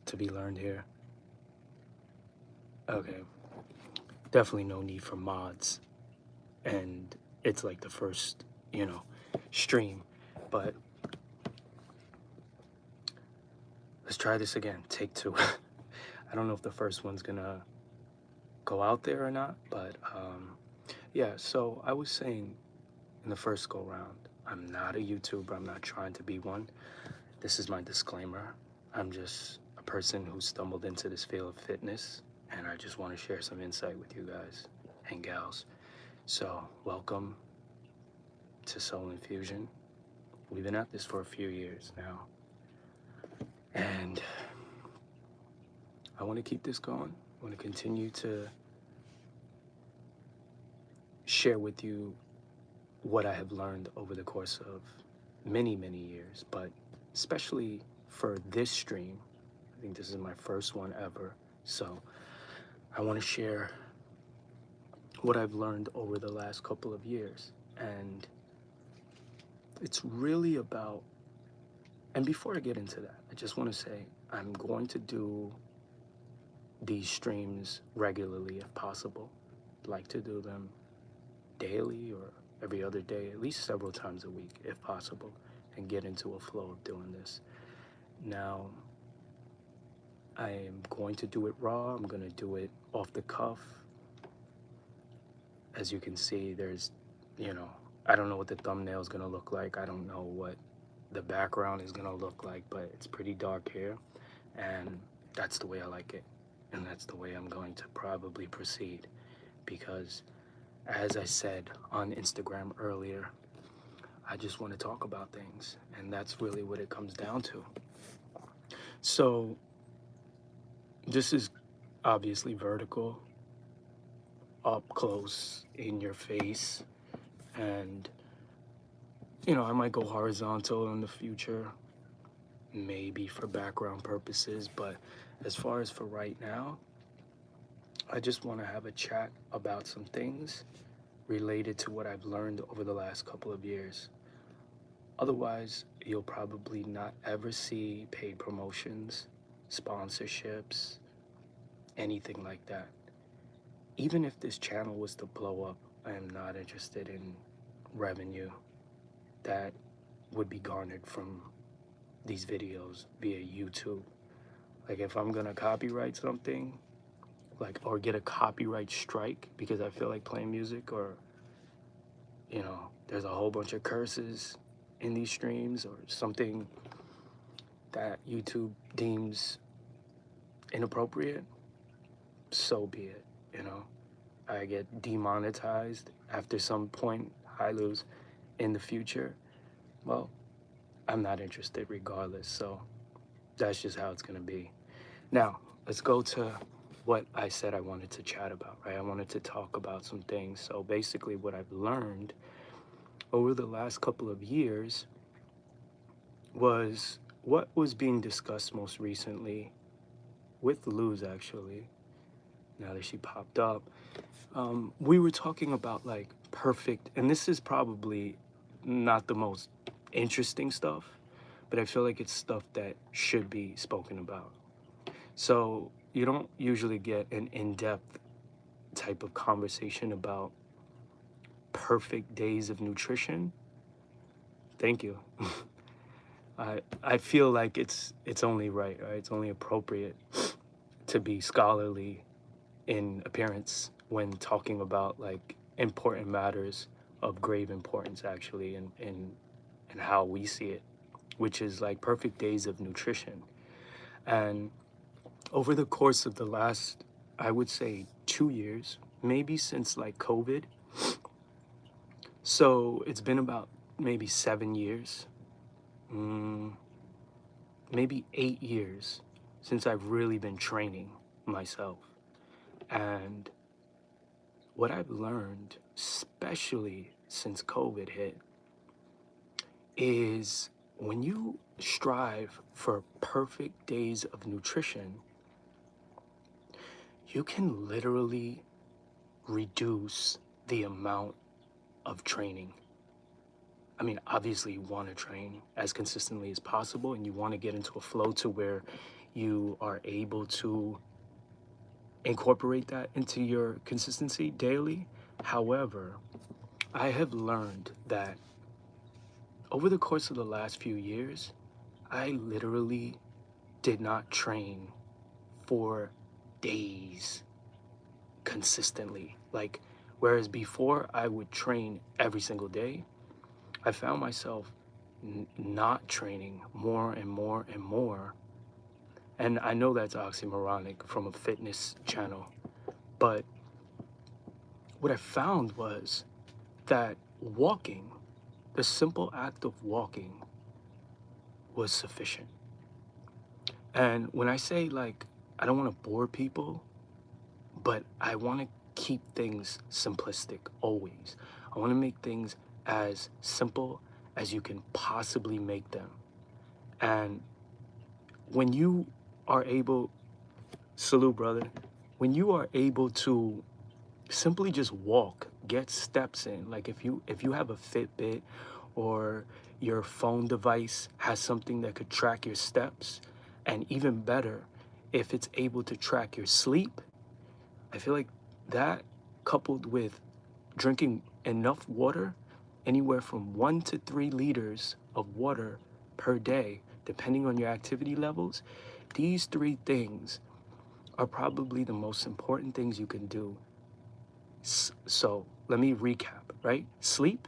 to be learned here. Okay, definitely no need for mods, and it's like the first, you know, stream, but let's try this again. Take two. I don't know if the first one's gonna go out there or not, but yeah, so I was saying in the first go round, I'm not a YouTuber, I'm not trying to be one. This is my disclaimer. I'm just a person who stumbled into this field of fitness, and I just want to share some insight with you guys and gals. So, welcome to SOLEInfusion. We've been at this for a few years now, and I want to keep this going. I want to continue to share with you what I have learned over the course of many, many years, but especially for this stream. I think this is my first one ever, so I want to share what I've learned over the last couple of years. And it's really about, and before I get into that, I just want to say I'm going to do these streams regularly if possible. I'd like to do them daily or every other day, at least several times a week if possible, and get into a flow of doing this. Now, I am going to do it raw. I'm going to do it off the cuff. As you can see, there's, I don't know what the thumbnail is going to look like. I don't know what the background is going to look like, but it's pretty dark here. And that's the way I like it. And that's the way I'm going to probably proceed. Because, as I said on Instagram earlier, I just want to talk about things. And that's really what it comes down to. So, this is obviously vertical, up close in your face, and I might go horizontal in the future, maybe for background purposes, but as far as for right now, I just want to have a chat about some things related to what I've learned over the last couple of years. Otherwise, you'll probably not ever see paid promotions, sponsorships, anything like that. Even if this channel was to blow up, I am not interested in revenue that would be garnered from these videos via YouTube. Like, if I'm gonna copyright something, or get a copyright strike because I feel like playing music, or there's a whole bunch of curses in these streams, or something that YouTube deems inappropriate, so be it. I get demonetized after some point, I lose in the future, well, I'm not interested regardless. So that's just how it's gonna be. Now, let's go to what I said I wanted to chat about, right? I wanted to talk about some things. So basically what I've learned over the last couple of years was what was being discussed most recently with Luz, actually, now that she popped up. We were talking about perfect, and this is probably not the most interesting stuff, but I feel like it's stuff that should be spoken about. So you don't usually get an in-depth type of conversation about perfect days of nutrition. Thank you. I feel like it's only right? It's only appropriate to be scholarly in appearance when talking about important matters of grave importance, actually, and how we see it, which is perfect days of nutrition. And over the course of the last, I would say, 2 years, maybe since COVID, so it's been about maybe 7 years, maybe 8 years since I've really been training myself. And what I've learned, especially since COVID hit, is when you strive for perfect days of nutrition, you can literally reduce the amount of training. I mean, obviously you want to train as consistently as possible, and you want to get into a flow to where you are able to incorporate that into your consistency daily. However, I have learned that over the course of the last few years, I literally did not train for days consistently. Like, whereas before I would train every single day, I found myself not training more and more and more. And I know that's oxymoronic from a fitness channel, but what I found was that walking, the simple act of walking, was sufficient. And when I say, like, I don't want to bore people, but I want to keep things simplistic always. I want to make things as simple as you can possibly make them. And when you are able, salute, brother, when you are able to simply just walk, get steps in, like if you have a Fitbit or your phone device has something that could track your steps, and even better, if it's able to track your sleep, I feel like that, coupled with drinking enough water, anywhere from 1 to 3 liters of water per day, depending on your activity levels, these three things are probably the most important things you can do. So let me recap, right? Sleep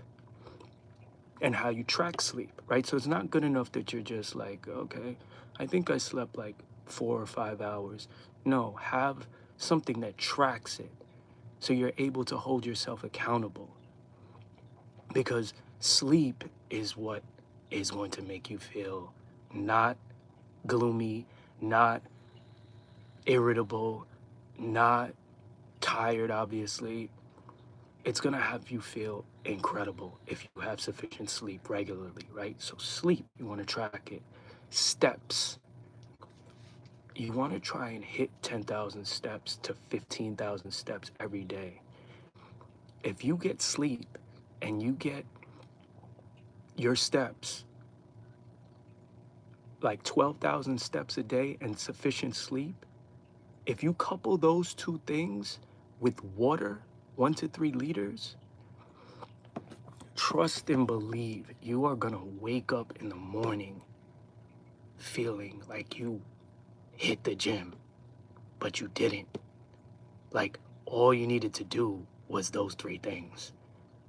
and how you track sleep, right? So it's not good enough that you're just like, okay, I think I slept like 4 or 5 hours. No, have something that tracks it so you're able to hold yourself accountable, because sleep is what is going to make you feel not gloomy, not irritable, not tired, obviously. It's going to have you feel incredible if you have sufficient sleep regularly, right? So sleep, you want to track it. Steps, you want to try and hit 10,000 steps to 15,000 steps every day. If you get sleep and you get your steps like 12,000 steps a day and sufficient sleep, if you couple those two things with water, 1 to 3 liters, trust and believe you are gonna wake up in the morning feeling like you hit the gym, but you didn't. Like, all you needed to do was those three things: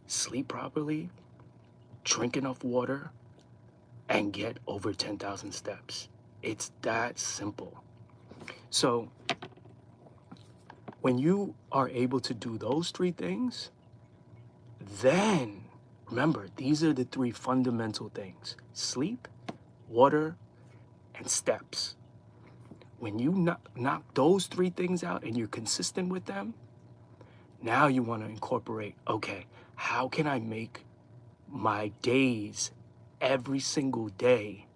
sleep properly, drink enough water, and get over 10,000 steps. It's that simple. So when you are able to do those three things, then remember, these are the three fundamental things: sleep, water, and steps. When you knock those three things out and you're consistent with them, now you want to incorporate, okay, how can I make my days every single day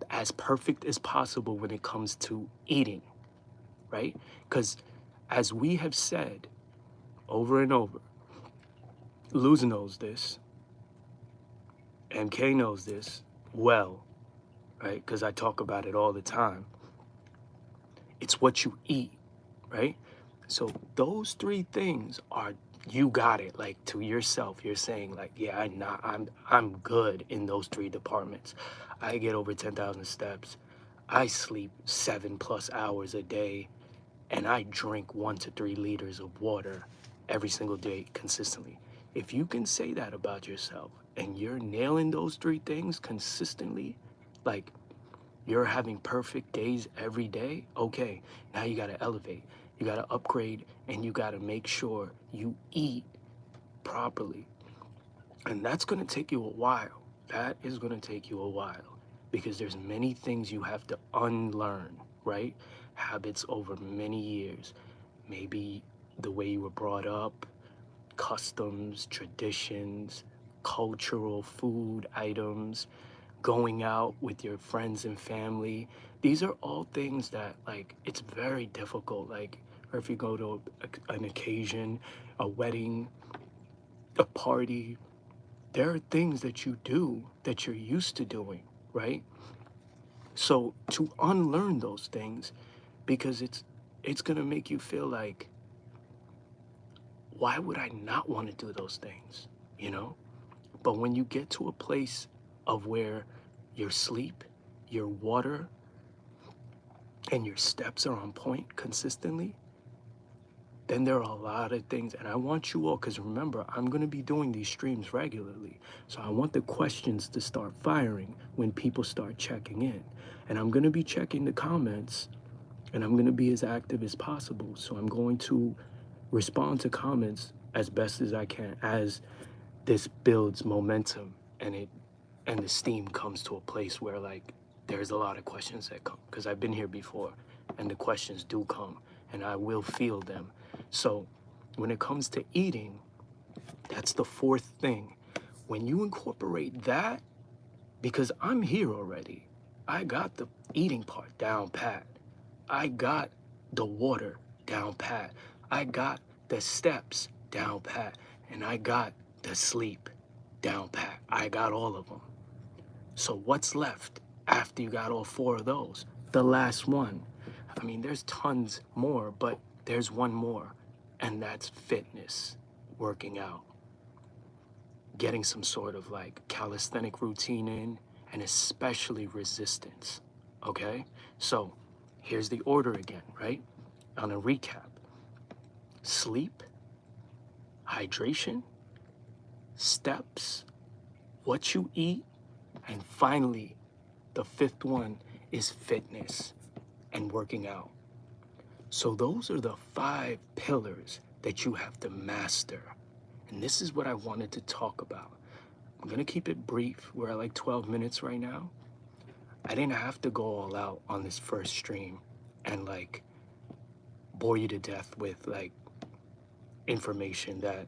as perfect as possible when it comes to eating, right? Because as we have said over and over, Luz knows this, MK knows this well, right? Because I talk about it all the time. It's what you eat, right? So those three things are, you got it. Like, to yourself, you're saying like, yeah, I'm good in those three departments. I get over 10,000 steps. I sleep 7+ hours a day, and I drink 1 to 3 liters of water every single day consistently. If you can say that about yourself and you're nailing those three things consistently, like you're having perfect days every day, okay, now you got to elevate, you got to upgrade, and you got to make sure you eat properly. And that's going to take you a while. That is going to take you a while, because there's many things you have to unlearn, right? Habits over many years. Maybe the way you were brought up, customs, traditions, cultural food items, going out with your friends and family. These are all things that, like, it's very difficult. Like, or if you go to an occasion, a wedding, a party, there are things that you do that you're used to doing, right? So to unlearn those things, because it's gonna make you feel like, why would I not want to do those things? You know? But when you get to a place of where your sleep, your water, and your steps are on point consistently, then there are a lot of things. And I want you all, because remember, I'm going to be doing these streams regularly. So I want the questions to start firing when people start checking in. And I'm going to be checking the comments, and I'm going to be as active as possible. So I'm going to respond to comments as best as I can as this builds momentum, and the steam comes to a place where, like, there's a lot of questions that come, because I've been here before, and the questions do come, and I will feel them. So when it comes to eating, that's the fourth thing. When you incorporate that, because I'm here already, I got the eating part down pat, I got the water down pat, I got the steps down pat, and I got the sleep down pat. I got all of them. So what's left after you got all four of those? The last one. I mean, there's tons more, but there's one more, and that's fitness, working out, getting some sort of like calisthenic routine in, and especially resistance. Okay? So here's the order again, right? On a recap: sleep, hydration, steps, what you eat, and finally, the fifth one is fitness and working out. So those are the 5 pillars that you have to master. And this is what I wanted to talk about. I'm gonna keep it brief. We're at like 12 minutes right now. I didn't have to go all out on this first stream and like bore you to death with like information that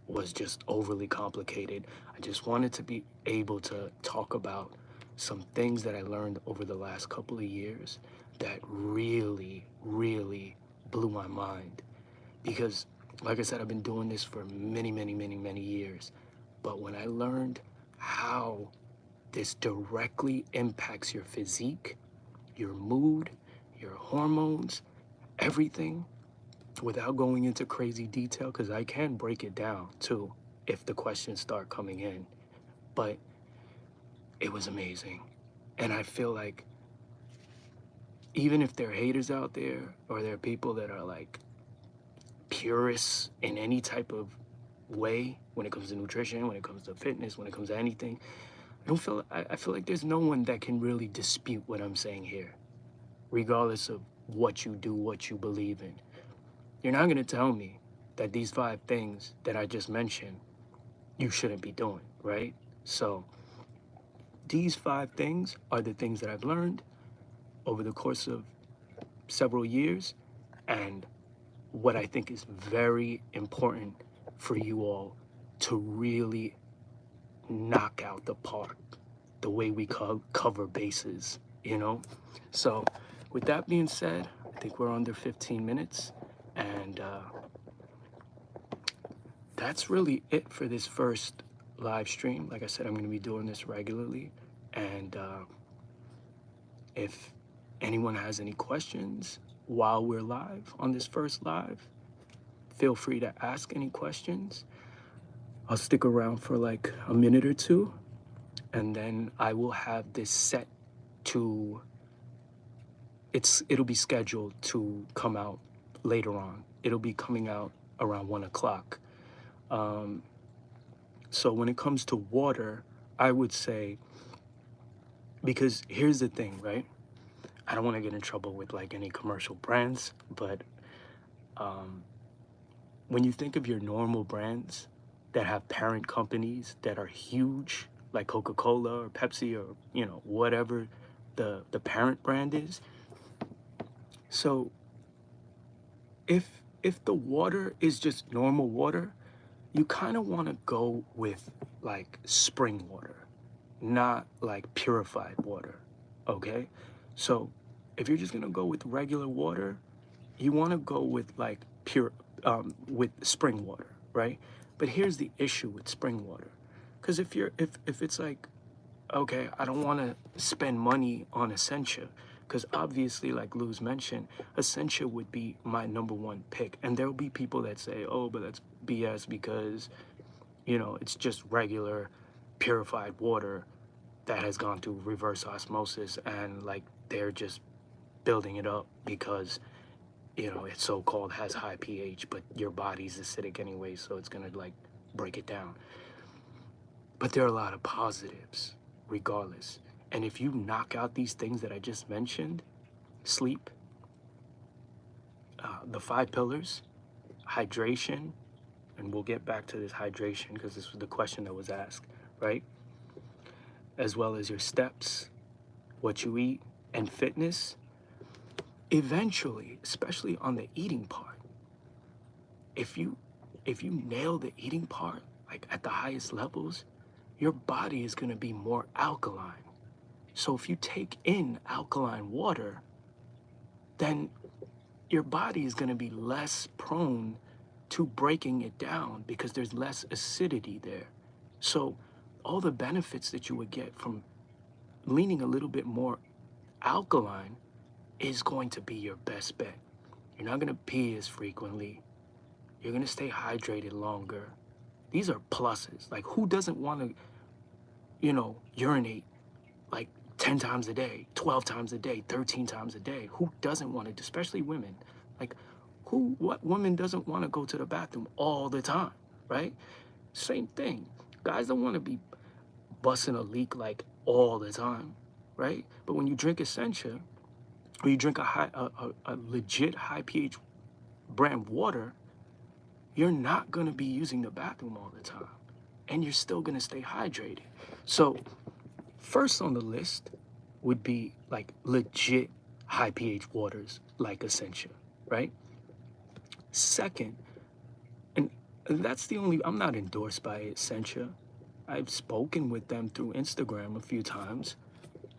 was just overly complicated. I just wanted to be able to talk about some things that I learned over the last couple of years that really, really blew my mind. Because, like I said, I've been doing this for many, many, many, many years. But when I learned how this directly impacts your physique, your mood, your hormones, everything, without going into crazy detail, because I can break it down too if the questions start coming in. But it was amazing. And I feel like even if there are haters out there, or there are people that are like purists in any type of way when it comes to nutrition, when it comes to fitness, when it comes to anything, I feel like there's no one that can really dispute what I'm saying here, regardless of what you do, what you believe in. You're not going to tell me that these 5 things that I just mentioned you shouldn't be doing, right? So these 5 things are the things that I've learned over the course of several years, and what I think is very important for you all to really knock out the park, the way we cover bases, you know? So with that being said, I think we're under 15 minutes, and that's really it for this first live stream. Like I said, I'm going to be doing this regularly, and if anyone has any questions while we're live on this first live, feel free to ask any questions. I'll stick around for like a minute or two, and then I will have this set to, it'll be scheduled to come out later on. It'll be coming out around 1 o'clock. So when it comes to water, I would say, because here's the thing, right? I don't want to get in trouble with like any commercial brands, but when you think of your normal brands that have parent companies that are huge, like Coca-Cola or Pepsi, or you know, whatever the parent brand is. So if the water is just normal water, you kind of want to go with like spring water, not like purified water. Okay? So if you're just gonna go with regular water, you want to go with like with spring water, right? But here's the issue with spring water, because if it's like okay, I don't want to spend money on Essentia because obviously, like Lou's mentioned, Essentia would be my #1 pick. And there'll be people that say, oh, but that's BS because, it's just regular purified water that has gone through reverse osmosis and like they're just building it up because, it's so-called has high pH, but your body's acidic anyway, so it's gonna like break it down. But there are a lot of positives regardless. And if you knock out these things that I just mentioned, sleep, the 5 pillars, hydration, and we'll get back to this hydration because this was the question that was asked, right? As well as your steps, what you eat, and fitness, eventually, especially on the eating part, if you nail the eating part, like at the highest levels, your body is going to be more alkaline. So if you take in alkaline water, then your body is going to be less prone to breaking it down because there's less acidity there. So all the benefits that you would get from leaning a little bit more alkaline is going to be your best bet. You're not going to pee as frequently. You're going to stay hydrated longer. These are pluses. Like, who doesn't want to, urinate like 10 times a day, 12 times a day, 13 times a day? Who doesn't want to, especially women? Like, what woman doesn't want to go to the bathroom all the time, right? Same thing. Guys don't want to be busting a leak like all the time, right? But when you drink Essentia, or you drink a legit high pH brand water, you're not going to be using the bathroom all the time. And you're still going to stay hydrated. So first on the list would be like legit high pH waters like Essentia, right? Second, and that's the only, I'm not endorsed by Essentia. I've spoken with them through Instagram a few times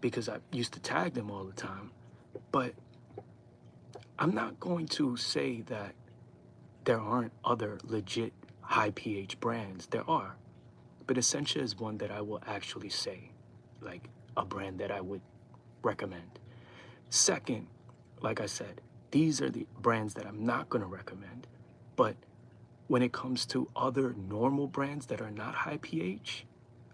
because I used to tag them all the time. But I'm not going to say that there aren't other legit high pH brands. There are. But Essentia is one that I will actually say, like a brand that I would recommend. Second, like I said, these are the brands that I'm not going to recommend. But when it comes to other normal brands that are not high pH,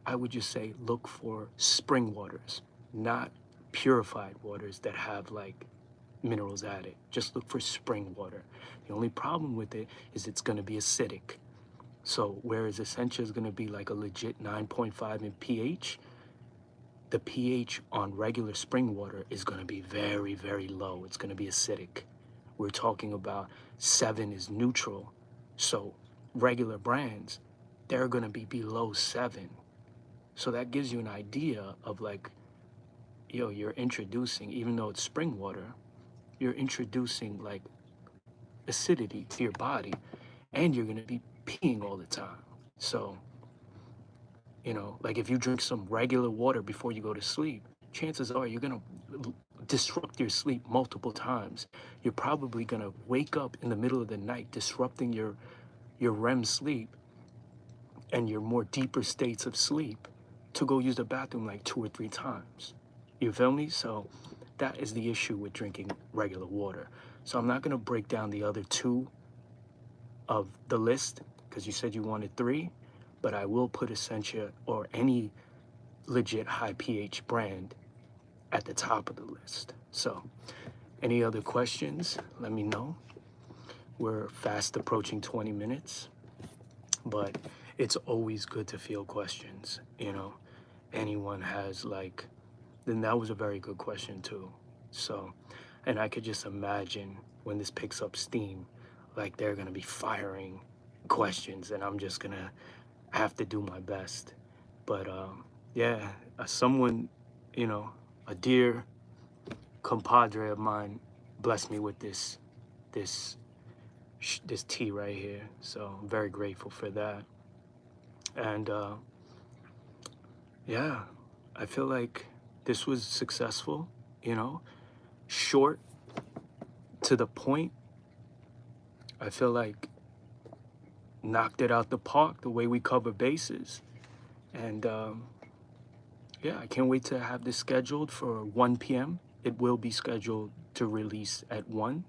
I would just say look for spring waters, not purified waters that have like minerals added. Just look for spring water. The only problem with it is it's going to be acidic. So whereas Essentia is going to be like a legit 9.5 in pH, the pH on regular spring water is going to be very, very low. It's going to be acidic. We're talking about 7 is neutral. So regular brands, they're going to be below 7. So that gives you an idea of like, you're introducing, even though it's spring water, you're introducing like acidity to your body, and you're going to be peeing all the time. So, like if you drink some regular water before you go to sleep, chances are you're going to disrupt your sleep multiple times. You're probably going to wake up in the middle of the night, disrupting your REM sleep and your more deeper states of sleep to go use the bathroom like 2 or 3 times. You feel me? So that is the issue with drinking regular water. So I'm not going to break down the other 2 of the list because you said you wanted 3, but I will put Essentia or any legit high pH brand at the top of the list. So any other questions, let me know. We're fast approaching 20 minutes, but it's always good to field questions. Anyone has like, then that was a very good question too. So, and I could just imagine when this picks up steam, like they're gonna be firing questions and I'm just gonna have to do my best. But yeah, someone, a dear compadre of mine blessed me with this tea right here. So I'm very grateful for that. And yeah, I feel like this was successful, short, to the point. I feel like knocked it out the park the way we cover bases. And yeah, I can't wait to have this scheduled for 1 p.m. It will be scheduled to release at 1.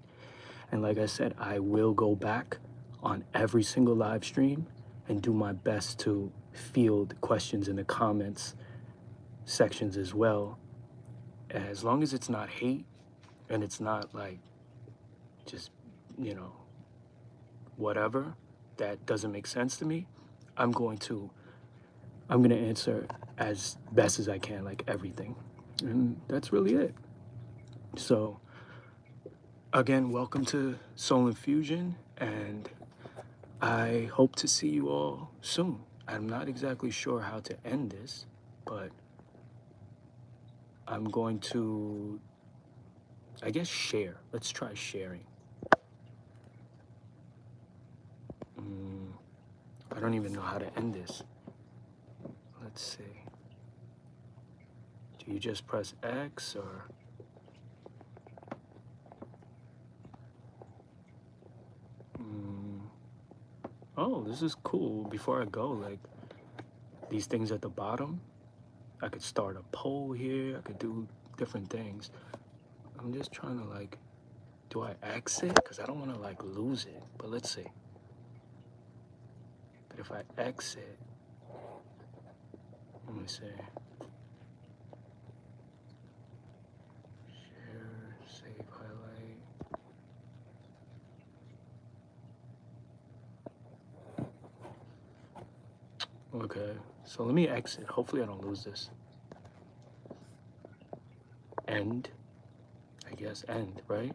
And like I said, I will go back on every single live stream and do my best to field questions in the comments sections as well. As long as it's not hate and it's not like just, you know, whatever that doesn't make sense to me, I'm going to answer as best as I can, like everything. And that's really it. So again, welcome to SOLEInfusion, and I hope to see you all soon. I'm not exactly sure how to end this, but I'm going to, I guess, share. Let's try sharing. I don't even know how to end this. Let's see. Do you just press X or? Oh, this is cool. Before I go, like these things at the bottom, I could start a poll here. I could do different things. I'm just trying to like, do I exit? Because I don't want to like lose it, but let's see. But if I exit, let me see. Share, save, highlight. Okay, so let me exit. Hopefully I don't lose this. End. I guess end, right?